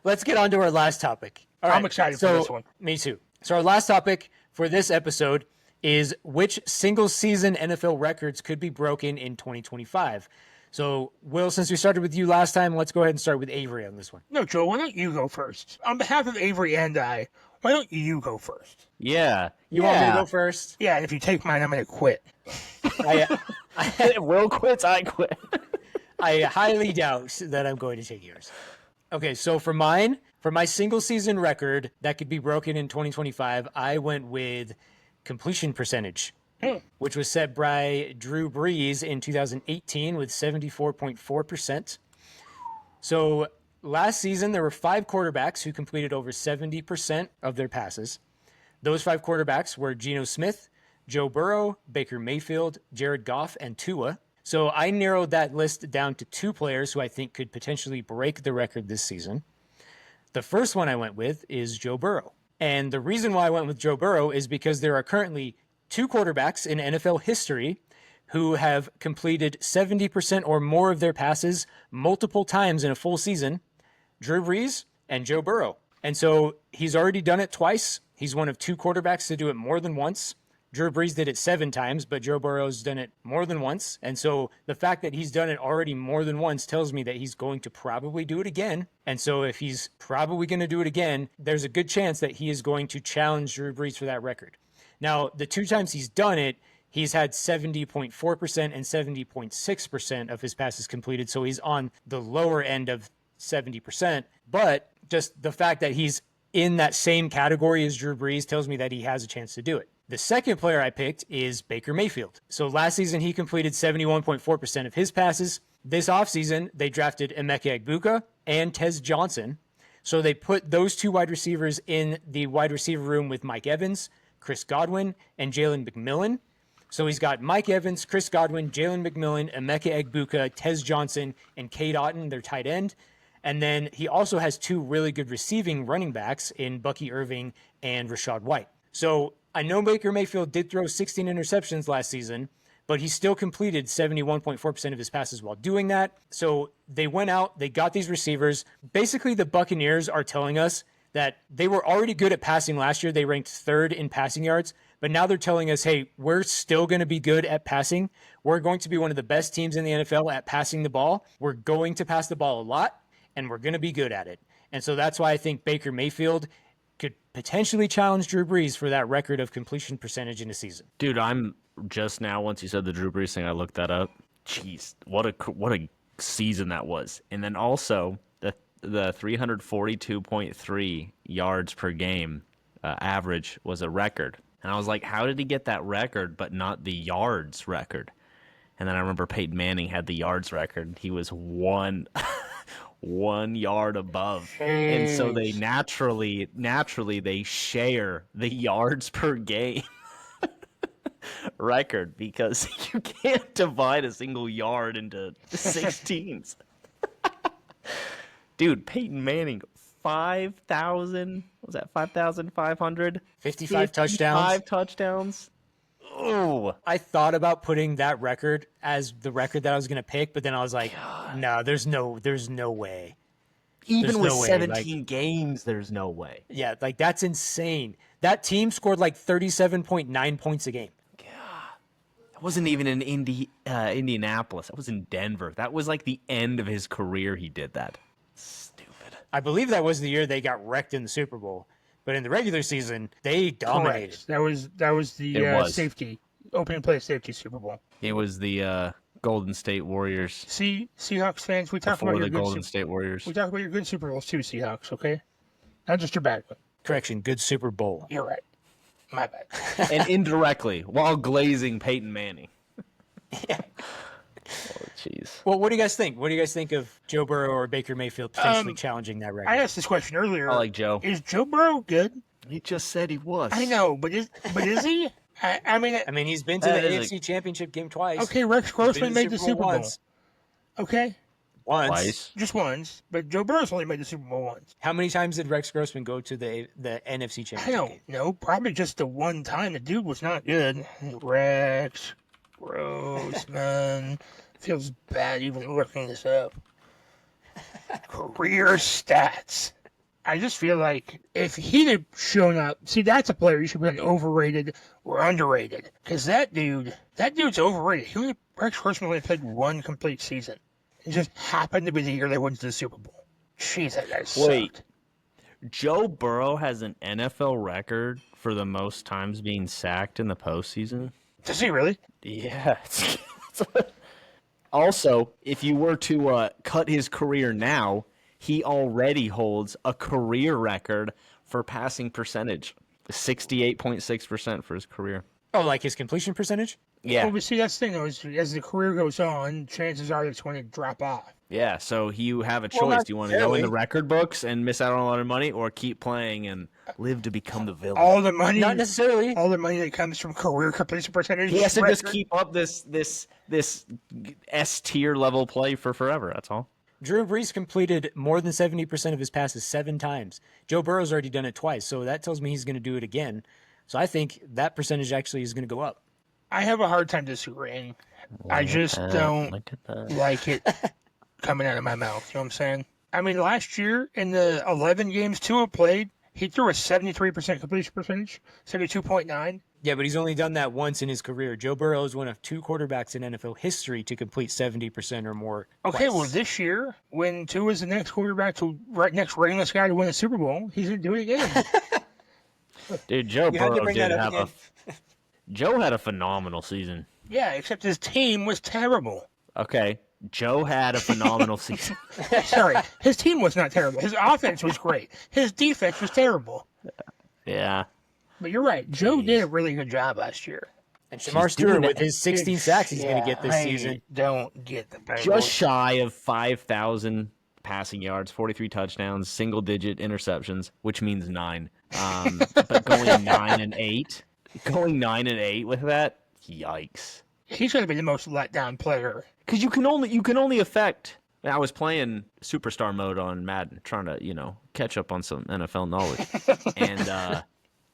let's get on to our last topic. All right, I'm excited for this one. Me too. So our last topic for this episode is which single-season NFL records could be broken in 2025. So, Will, since we started with you last time, let's go ahead and start with Avery on this one. No, Joe, why don't you go first? On behalf of Avery and I, why don't you go first? Yeah. You want me to go first? Yeah, and if you take mine, I'm going to quit. Will quits, I quit. I highly doubt that I'm going to take yours. Okay, so for my single season record that could be broken in 2025, I went with completion percentage, which was set by Drew Brees in 2018 with 74.4%. So last season, there were 5 quarterbacks who completed over 70% of their passes. Those 5 quarterbacks were Geno Smith, Joe Burrow, Baker Mayfield, Jared Goff, and Tua. So I narrowed that list down to 2 players who I think could potentially break the record this season. The first one I went with is Joe Burrow. And the reason why I went with Joe Burrow is because there are currently 2 quarterbacks in NFL history who have completed 70% or more of their passes multiple times in a full season, Drew Brees and Joe Burrow. And so he's already done it twice. He's one of 2 quarterbacks to do it more than once. Drew Brees did it 7 times, but Joe Burrow's done it more than once. And so the fact that he's done it already more than once tells me that he's going to probably do it again. And so if he's probably going to do it again, there's a good chance that he is going to challenge Drew Brees for that record. Now, the 2 times he's done it, he's had 70.4% and 70.6% of his passes completed. So he's on the lower end of 70%. But just the fact that he's in that same category as Drew Brees tells me that he has a chance to do it. The second player I picked is Baker Mayfield. So last season, he completed 71.4% of his passes. This offseason, they drafted Emeka Egbuka and Tez Johnson. So they put those 2 wide receivers in the wide receiver room with Mike Evans, Chris Godwin, and Jalen McMillan. So he's got Mike Evans, Chris Godwin, Jalen McMillan, Emeka Egbuka, Tez Johnson, and Cade Otton, their tight end. And then he also has 2 really good receiving running backs in Bucky Irving and Rashad White. So I know Baker Mayfield did throw 16 interceptions last season, but he still completed 71.4% of his passes while doing that. So they went out, they got these receivers. Basically, the Buccaneers are telling us that they were already good at passing last year. They ranked 3rd in passing yards, but now they're telling us, hey, we're still going to be good at passing. We're going to be one of the best teams in the NFL at passing the ball. We're going to pass the ball a lot, and we're going to be good at it. And so that's why I think Baker Mayfield could potentially challenge Drew Brees for that record of completion percentage in a season. Dude, I'm just now, once you said the Drew Brees thing, I looked that up. Jeez, what a season that was. And then also the 342.3 yards per game average was a record. And I was like, how did he get that record but not the yards record? And then I remember Peyton Manning had the yards record. He was one yard above. And so they naturally they share the yards per game record because you can't divide a single yard into 16s. Dude, Peyton Manning, 5,000, what was that, 5,500? 55 touchdowns. 5 touchdowns. Oh, I thought about putting that record as the record that I was going to pick, but then I was like, no, there's no way. Even with no way, 17 games, there's no way. Yeah, like that's insane. That team scored like 37.9 points a game. That wasn't even in Indianapolis. That was in Denver. That was like the end of his career he did that. Stupid. I believe that was the year they got wrecked in the Super Bowl. But in the regular season, they dominated. Correct. That was the safety, opening play safety Super Bowl. It was the Golden State Warriors. See, Seahawks fans, we talk about your Golden State Warriors. We talk about your good Super Bowls too, Seahawks, okay? Not just your bad one. Correction, good Super Bowl. You're right. My bad. And indirectly, while glazing Peyton Manning. Yeah. Oh, jeez. Well, what do you guys think? What do you guys think of Joe Burrow or Baker Mayfield potentially challenging that record? I asked this question earlier. I like Joe. Is Joe Burrow good? He just said he was. I know, but is he? I mean, he's been to the AFC Championship game twice. Okay, Rex Grossman made the Super Bowl. Once. Okay. Once. Twice. Just once, but Joe Burrow's only made the Super Bowl once. How many times did Rex Grossman go to the NFC Championship I don't game? know. Probably just the one time. The dude was not good. Rex Grossman. Feels bad even looking this up. Career stats. I just feel like if he'd have shown up, see, that's a player you should be overrated or underrated. Because that dude's overrated. Rex Grossman only played one complete season. It just happened to be the year they went to the Super Bowl. Jeez, that guy sucked. Wait. Joe Burrow has an NFL record for the most times being sacked in the postseason? Does he really? Yeah. Also, if you were to cut his career now, he already holds a career record for passing percentage, 68.6% for his career. Oh, like his completion percentage? Yeah. Well, but see, that's the thing, though, is as the career goes on, chances are it's going to drop off. Yeah, so you have a choice. Well, Do you want to go in the necessarily. record books and miss out on a lot of money, or keep playing and live to become the villain? All the money, Not necessarily. all the money that comes from career completion percentage. He has to just record. keep up this S tier level play for forever. That's all. Drew Brees completed more than 70% of his passes 7 times. Joe Burrow's already done it twice, so that tells me he's going to do it again. So I think that percentage actually is going to go up. I have a hard time disagreeing. I just don't like it coming out of my mouth. You know what I'm saying? I mean, last year in the 11 games Tua played, he threw a 73% completion percentage, 72.9. Yeah, but he's only done that once in his career. Joe Burrow is one of 2 quarterbacks in NFL history to complete 70% or more. Okay, twice. well, this year, when Tua's the next quarterback to next ringless guy to win a Super Bowl, he's going to do it again. Dude, Joe You had to Burrow bring did that up have Joe had a phenomenal season. Yeah, except his team was terrible. Okay, Joe had a phenomenal season. Sorry, his team was not terrible. His offense was great. His defense was terrible. Yeah. But you're right. Joe did a really good job last year. And Shamar Stewart, with his 16 sacks he's going to get this season. Don't get the Bengals. Just shy of 5,000 passing yards, 43 touchdowns, single-digit interceptions, which means 9. But going 9-8 with that, yikes. He's going to be the most let-down player. Because you can only affect. I was playing superstar mode on Madden, trying to catch up on some NFL knowledge, and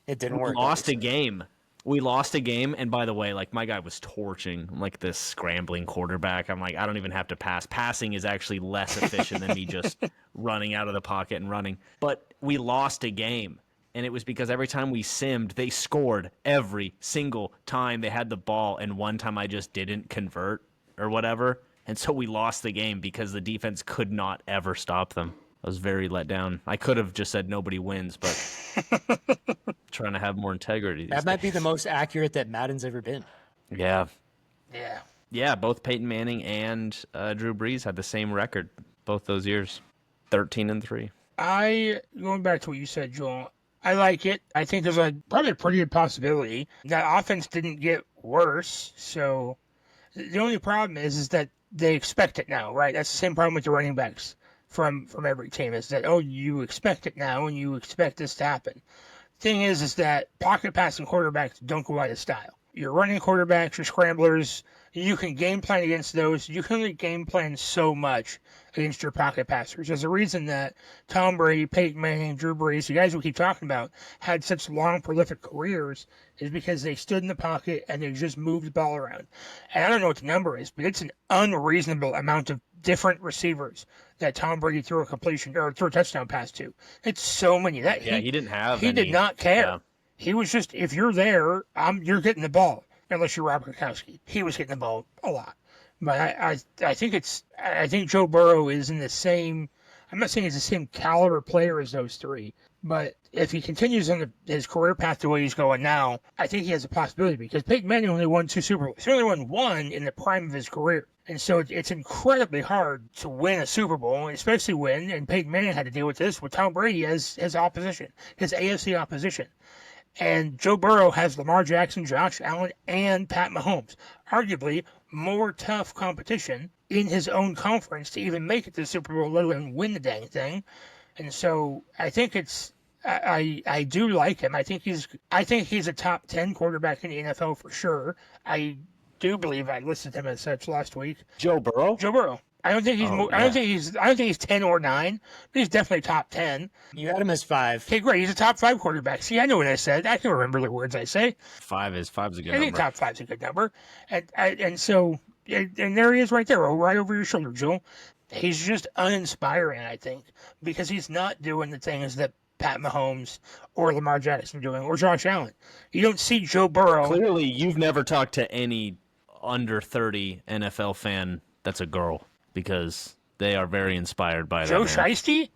It didn't we work. lost a game. We lost a game, and by the way, like, my guy was torching like this scrambling quarterback. I'm like, I don't even have to pass. Passing is actually less efficient than me just running out of the pocket and running. But we lost a game, and it was because every time we simmed, they scored every single time they had the ball, and one time I just didn't convert or whatever, and so we lost the game because the defense could not ever stop them. I was very let down. I could have just said nobody wins, but trying to have more integrity. That might be the most accurate that Madden's ever been. Yeah. Yeah. Yeah, both Peyton Manning and Drew Brees had the same record both those years, 13-3. Going back to what you said, Joel, I like it. I think there's probably a pretty good possibility. That offense didn't get worse, so the only problem is that they expect it now, right? That's the same problem with the running backs from every team, is that, you expect it now and you expect this to happen. Thing is that pocket passing quarterbacks don't go out of style. Your running quarterbacks, your scramblers, you can game plan against those. You can only game plan so much against your pocket passers. There's a reason that Tom Brady, Peyton Manning, Drew Brees, the guys we keep talking about, had such long, prolific careers, is because they stood in the pocket and they just moved the ball around. And I don't know what the number is, but it's an unreasonable amount of different receivers that Tom Brady threw a completion or threw a touchdown pass to. It's so many. He didn't have He any. did not care. Yeah. He was just, if you're there, you're getting the ball. Unless you're Rob Gronkowski. He was getting the ball a lot. But I think Joe Burrow is in the same, I'm not saying he's the same caliber player as those three, but if he continues on his career path the way he's going now, I think he has a possibility, because Peyton Manning only won 2 Super Bowls. He only won 1 in the prime of his career. And so it's incredibly hard to win a Super Bowl, especially when, and Peyton Manning had to deal with this, with Tom Brady as his opposition, his AFC opposition. And Joe Burrow has Lamar Jackson, Josh Allen, and Pat Mahomes. Arguably more tough competition in his own conference to even make it to the Super Bowl, let alone win the dang thing. And so I think I do like him. I think he's a top 10 quarterback in the NFL for sure. I do believe I listed him as such last week. Joe Burrow? Joe Burrow. I don't think he's more. I don't think he's 10 or 9, but he's definitely top 10. You had him as 5. Okay, great. He's a top 5 quarterback. See, I know what I said. I can remember the words I say. Five's a good I think number. top 5's a good number, and so there he is right there, right over your shoulder, Joel. He's just uninspiring, I think, because he's not doing the things that Pat Mahomes or Lamar Jackson are doing, or Josh Allen. You don't see Joe Burrow. Clearly, you've never talked to any under 30 NFL fan that's a girl, because they are very inspired by Joe that man. Shiesty?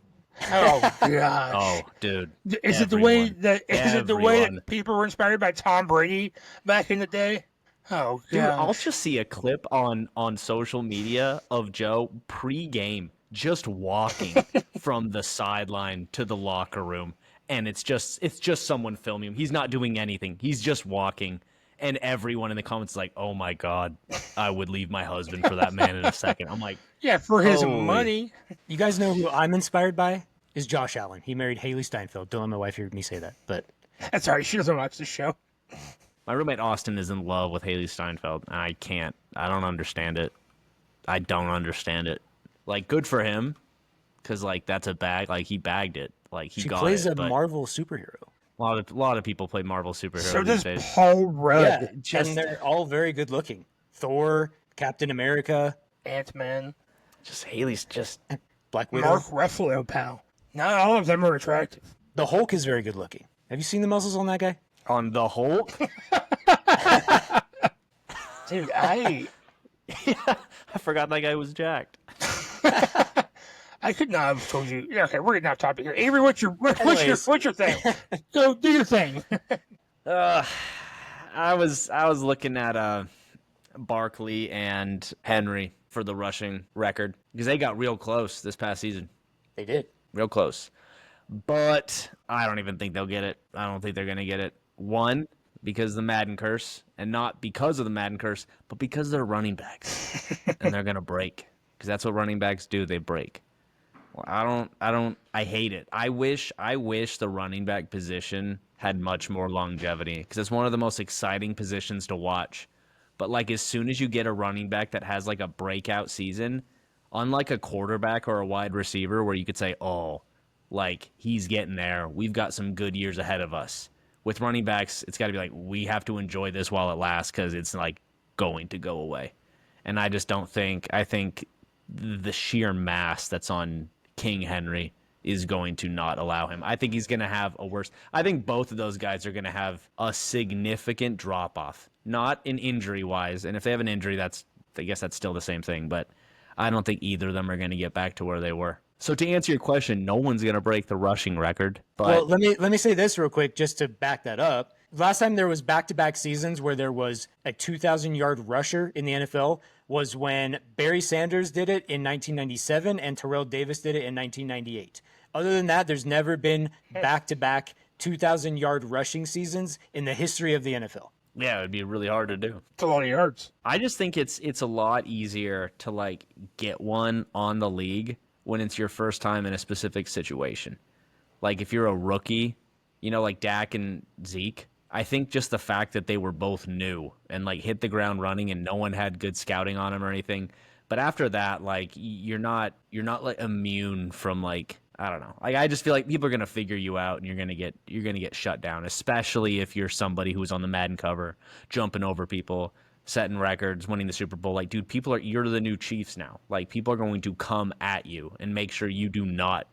Oh gosh. Oh, dude. Is it the way that people were inspired by Tom Brady back in the day? Oh, Dude, gosh. I'll just see a clip on social media of Joe pre-game just walking from the sideline to the locker room, and it's just someone filming him. He's not doing anything. He's just walking, and everyone in the comments is like, "Oh my God, I would leave my husband for that man in a second." I'm like, yeah, for his holy. money. You guys know who I'm inspired by? Is Josh Allen. He married Haley Steinfeld. Don't let my wife hear me say that, but That's all right. She doesn't watch the show. my roommate Austin is in love with Haley Steinfeld, and I don't understand it. I don't understand it. Like, good for him, because, like, that's a bag. Like, he bagged it. Like, he she got plays it. a But Marvel superhero. a lot of people play Marvel superheroes So these does days. Paul Rudd. Yeah, and they're all very good looking. Thor, Captain America, Ant-Man. Just Haley's just Black Widow. Mark Ruffalo, pal. Not all of them are attractive. The Hulk is very good looking. Have you seen the muscles on that guy? on the Hulk. Dude, I forgot that guy was jacked. could not have told you. Yeah, okay, we're getting off topic here. Avery, what's your thing? Go do your thing. I was looking at Barkley and Henry for the rushing record because they got real close this past season. They did. Real close. But I don't even think they'll get it. I don't think they're going to get it. One, because of the Madden Curse, and not because of the Madden Curse, but because they're running backs. And they're going to break. Because that's what running backs do. They break. Well, I hate it. I wish the running back position had much more longevity because it's one of the most exciting positions to watch. But, like, as soon as you get a running back that has, like, a breakout season, unlike a quarterback or a wide receiver where you could say, oh, like, he's getting there. We've got some good years ahead of us. With running backs, it's got to be like, we have to enjoy this while it lasts because it's, like, going to go away. And I just don't think – I think the sheer mass that's on King Henry is going to not allow him. I think he's going to have a worse – I think both of those guys are going to have a significant drop-off, not in injury-wise. And if they have an injury, I guess that's still the same thing. But I don't think either of them are going to get back to where they were. So to answer your question, no one's going to break the rushing record. But Well, let me say this real quick just to back that up. Last time there was back-to-back seasons where there was a 2,000-yard rusher in the NFL was when Barry Sanders did it in 1997 and Terrell Davis did it in 1998. Other than that, there's never been back-to-back 2,000-yard rushing seasons in the history of the NFL. yeah, it'd be really hard to do. It's a lot of yards. I just think it's a lot easier to, like, get one on the league when it's your first time in a specific situation. Like, if you're a rookie, you know, like Dak and Zeke, I think just the fact that they were both new and, like, hit the ground running and no one had good scouting on them or anything. But after that, like, you're not like immune from, like, I don't know. Like, I just feel like people are going to figure you out and you're going to get shut down, especially if you're somebody who's on the Madden cover, jumping over people, setting records, winning the Super Bowl. Like, dude, you're the new Chiefs now. Like, people are going to come at you and make sure you do not,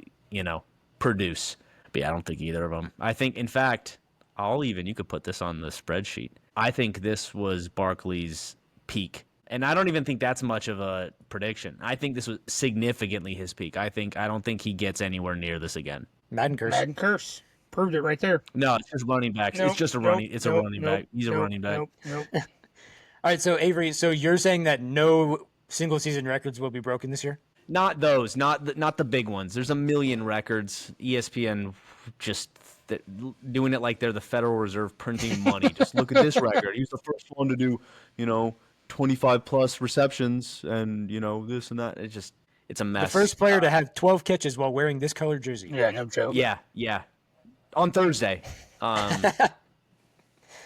produce. But yeah, I don't think either of them. I think, in fact, you could put this on the spreadsheet. I think this was Barkley's peak. And I don't even think that's much of a prediction. I think this was significantly his peak. I don't think he gets anywhere near this again. Madden Curse. Proved it right there. No, it's just running backs. It's just a running back. He's a running back. Nope. All right, so Avery, so you're saying that no single season records will be broken this year? Not those, not the big ones. There's a million records. ESPN just doing it like they're the Federal Reserve printing money. Just look at this record. He's the first one to do, 25 plus receptions and, this and that. It's a mess. The first player to have 12 catches while wearing this colored jersey. Yeah, no joke. Yeah. On Thursday.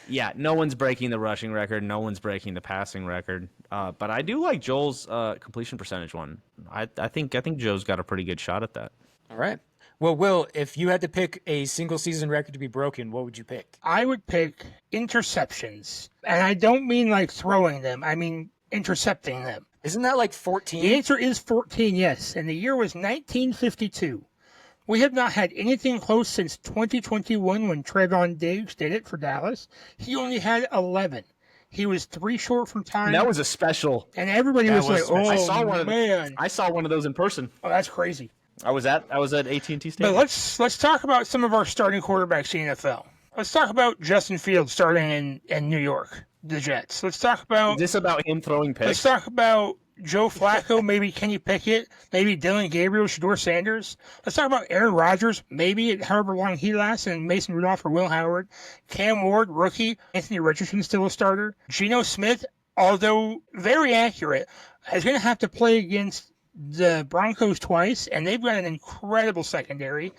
Yeah, no one's breaking the rushing record. No one's breaking the passing record. But I do like Joel's completion percentage one. I think Joe's got a pretty good shot at that. All right. Well, Will, if you had to pick a single season record to be broken, what would you pick? I would pick interceptions. And I don't mean like throwing them. I mean intercepting them. Isn't that like 14? The answer is 14, yes. And the year was 1952. We have not had anything close since 2021 when Trevon Diggs did it for Dallas. He only had 11. He was 3 short from time. That was a special. And everybody was like, "Oh, I saw one of those in person. Oh, that's crazy." I was at AT&T Stadium. But let's talk about some of our starting quarterbacks in the NFL. Let's talk about Justin Fields starting in New York, the Jets. Let's talk about... Is this about him throwing picks? Let's talk about Joe Flacco, maybe Kenny Pickett, maybe Dylan Gabriel, Shedeur Sanders. Let's talk about Aaron Rodgers, maybe however long he lasts, and Mason Rudolph or Will Howard. Cam Ward, rookie. Anthony Richardson, still a starter. Geno Smith, although very accurate, is going to have to play against the Broncos twice, and they've got an incredible secondary.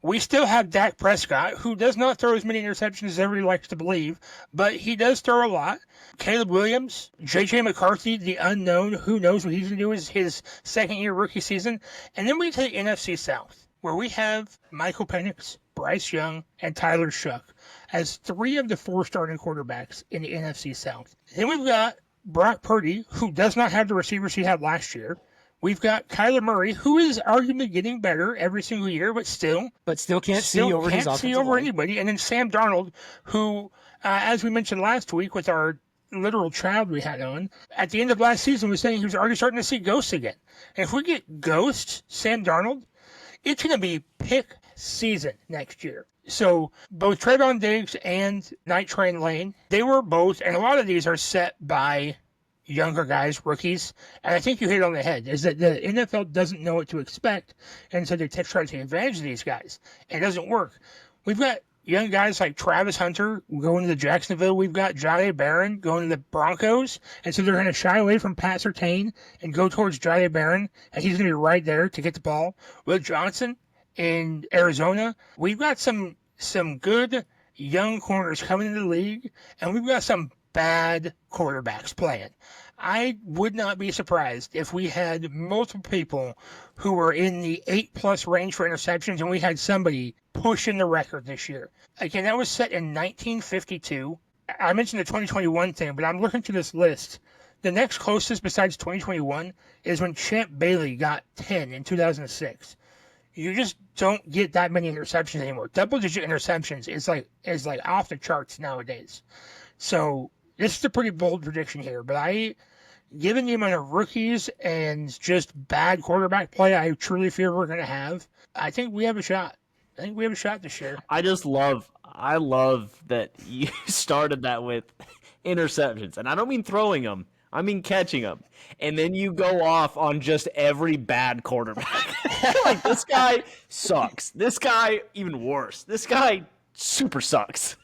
We still have Dak Prescott, who does not throw as many interceptions as everybody likes to believe, but he does throw a lot. Caleb Williams, J.J. McCarthy, the unknown, who knows what he's going to do is his second-year rookie season. And then we take NFC South, where we have Michael Penix, Bryce Young, and Tyler Shuck as 3 of the 4 starting quarterbacks in the NFC South. Then we've got Brock Purdy, who does not have the receivers he had last year. We've got Kyler Murray, who is arguably getting better every single year, but still can't see over his offensive line. Anybody. And then Sam Darnold, who, as we mentioned last week with our literal child we had on, at the end of last season was saying he was already starting to see ghosts again. And if we get ghosts, Sam Darnold, it's going to be pick season next year. So both Trevon Diggs and Night Train Lane, they were both, and a lot of these are set by younger guys, rookies, and I think you hit it on the head, is that the NFL doesn't know what to expect, and so they try to take advantage of these guys. It doesn't work. We've got young guys like Travis Hunter going to Jacksonville. We've got Jolly Barron going to the Broncos, and so they're going to shy away from Pat Surtain and go towards Jolly Barron, and he's going to be right there to get the ball. Will Johnson in Arizona. We've got some good young corners coming into the league, and we've got some bad quarterbacks playing. I would not be surprised if we had multiple people who were in the 8+ range for interceptions, and we had somebody pushing the record this year. Again, that was set in 1952. I mentioned the 2021 thing, but I'm looking through this list. The next closest besides 2021 is when Champ Bailey got 10 in 2006. You just don't get that many interceptions anymore. Double-digit interceptions is like off the charts nowadays. So this is a pretty bold prediction here, but given the amount of rookies and just bad quarterback play I truly fear we're going to have, I think we have a shot. I think we have a shot this year. I love that you started that with interceptions. And I don't mean throwing them. I mean catching them. And then you go off on just every bad quarterback. Like, this guy sucks. This guy, even worse. This guy super sucks.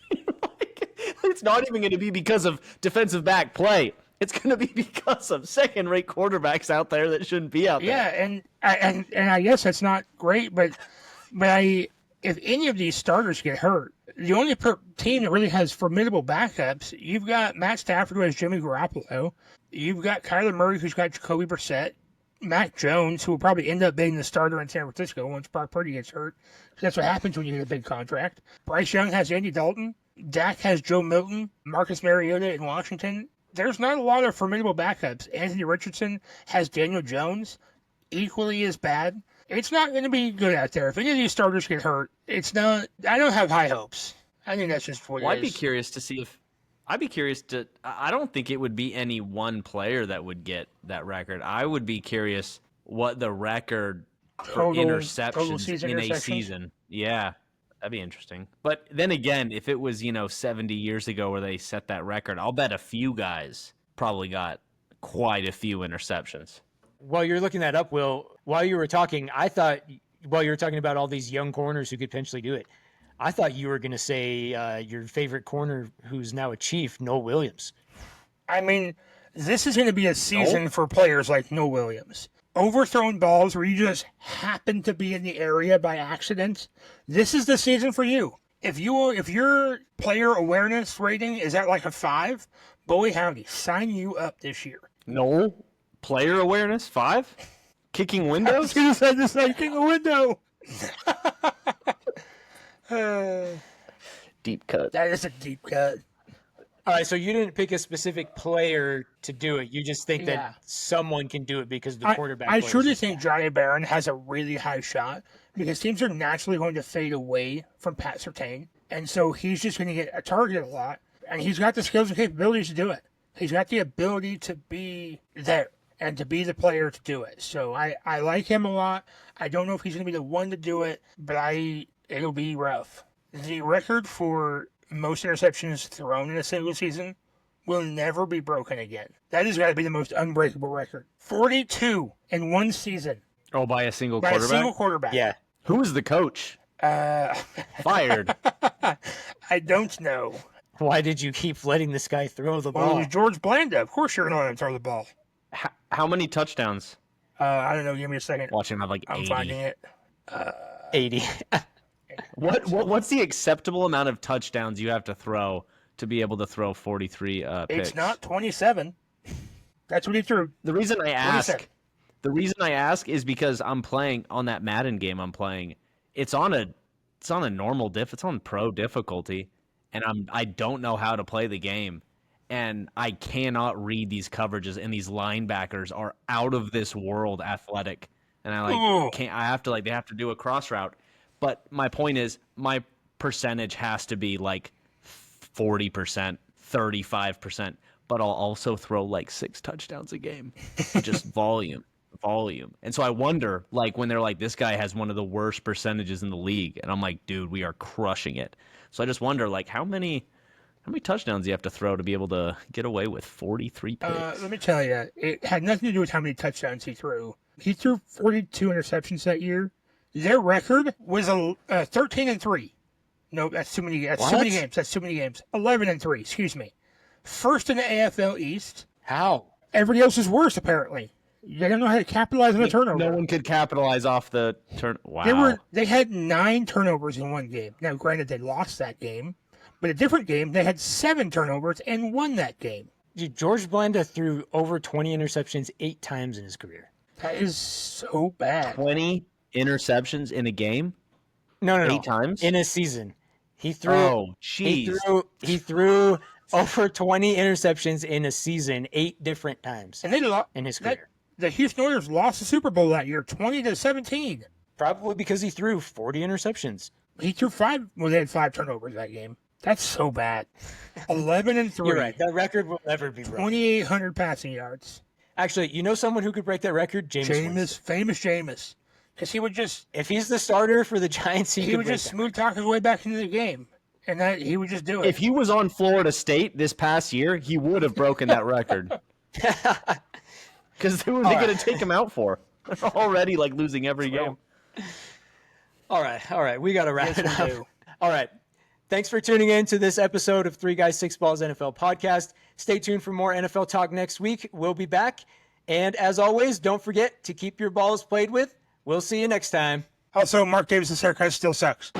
It's not even going to be because of defensive back play. It's going to be because of second-rate quarterbacks out there that shouldn't be out there. Yeah, and I guess that's not great, but if any of these starters get hurt, the only team that really has formidable backups, you've got Matt Stafford, who has Jimmy Garoppolo. You've got Kyler Murray, who's got Jacoby Brissett. Mac Jones, who will probably end up being the starter in San Francisco once Brock Purdy gets hurt. That's what happens when you get a big contract. Bryce Young has Andy Dalton. Dak has Joe Milton. Marcus Mariota in Washington. There's not a lot of formidable backups. Anthony Richardson has Daniel Jones, equally as bad. It's not going to be good out there. If any of these starters get hurt, it's not. I don't have high hopes. I think that's just what it is. I'd be curious to see if. I don't think it would be any one player that would get that record. I would be curious what the record for interceptions in a season. Yeah, that'd be interesting. But then again, if it was 70 years ago where they set that record, I'll bet a few guys probably got quite a few interceptions. While you're looking that up, Will, while you were talking, I thought while you were talking about all these young corners who could potentially do it, I thought you were going to say your favorite corner who's now a Chief, Noah Williams. I mean, this is going to be a season for players like Noah Williams. Overthrown balls where you just happen to be in the area by accident. This is the season for you. If your player awareness rating is at like a 5, boy howdy, sign you up this year. No player awareness 5, kicking windows. You said this like kicking a window. Deep cut. That is a deep cut. All right, so you didn't pick a specific player to do it. You just think Yeah. that someone can do it because the quarterback. I plays truly it. think Johnny Barron has a really high shot because teams are naturally going to fade away from Pat Surtain. And so he's just going to get a target a lot. And he's got the skills and capabilities to do it. He's got the ability to be there and to be the player to do it. So I like him a lot. I don't know if he's going to be the one to do it, but it'll be rough. The record for most interceptions thrown in a single season will never be broken again. That has got to be the most unbreakable record. 42 in one season Oh, by a single by quarterback. a single quarterback. Yeah. Who is the coach? Fired. I don't know. Why did you keep letting this guy throw the Well, it ball? was George Blanda. Of course you're going to let him throw the ball. How many touchdowns? I don't know. Give me a second. Watch him have like I'm 80. finding it. 80. What's the acceptable amount of touchdowns you have to throw to be able to throw 43 picks? It's not 27. That's what he threw. The reason I ask, 27. is because I'm playing on that Madden game. I'm playing. It's on a normal it's on pro difficulty, and I don't know how to play the game, and I cannot read these coverages, and these linebackers are out of this world athletic, and Ooh. can't. I have to they have to do a cross route, but my point is my percentage has to be like 40%, 35%, but I'll also throw like 6 touchdowns a game, just volume. And so I wonder, like, when they're like, this guy has one of the worst percentages in the league, and I'm like, dude, we are crushing it. So I just wonder, like, how many touchdowns do you have to throw to be able to get away with 43 picks? Let me tell you, it had nothing to do with how many touchdowns he threw. He threw 42 interceptions that year. Their record was 13-3. No, that's too many. That's too many games. That's too many games. 11-3. Excuse me. First in the AFL East. How? Everybody else is worse, apparently. They don't know how to capitalize on a turnover. No one could capitalize off the turn. Wow. They had 9 turnovers in one game. Now, granted, they lost that game, but a different game, they had 7 turnovers and won that game. Dude, George Blanda threw over 20 interceptions 8 times in his career. That is so bad. 20 interceptions in a game? No. 8 times? In a season. He threw. Oh, jeez. He threw over 20 interceptions in a season 8 different times And they lost in his career. The Houston Oilers lost the Super Bowl that year, 20-17. Probably because he threw 40 interceptions. He threw 5. Well, they had 5 turnovers that game. That's so bad. 11-3. You're right. That record will never be broken. 2,800 passing yards. Actually, you know someone who could break that record? Famous Jameis. Because he would just If he's the starter for the Giants, he would just smooth talk his way back into the game. And he would just do it. If he was on Florida State this past year, he would have broken that record. Because who are they going to take him out for? They're already like losing every game. All right. We got to wrap it Yes, we up. do. All right. Thanks for tuning in to this episode of 3 Guys, 6 Balls NFL podcast. Stay tuned for more NFL talk next week. We'll be back. And as always, don't forget to keep your balls played with. We'll see you next time. Also, Mark Davis' haircut still sucks.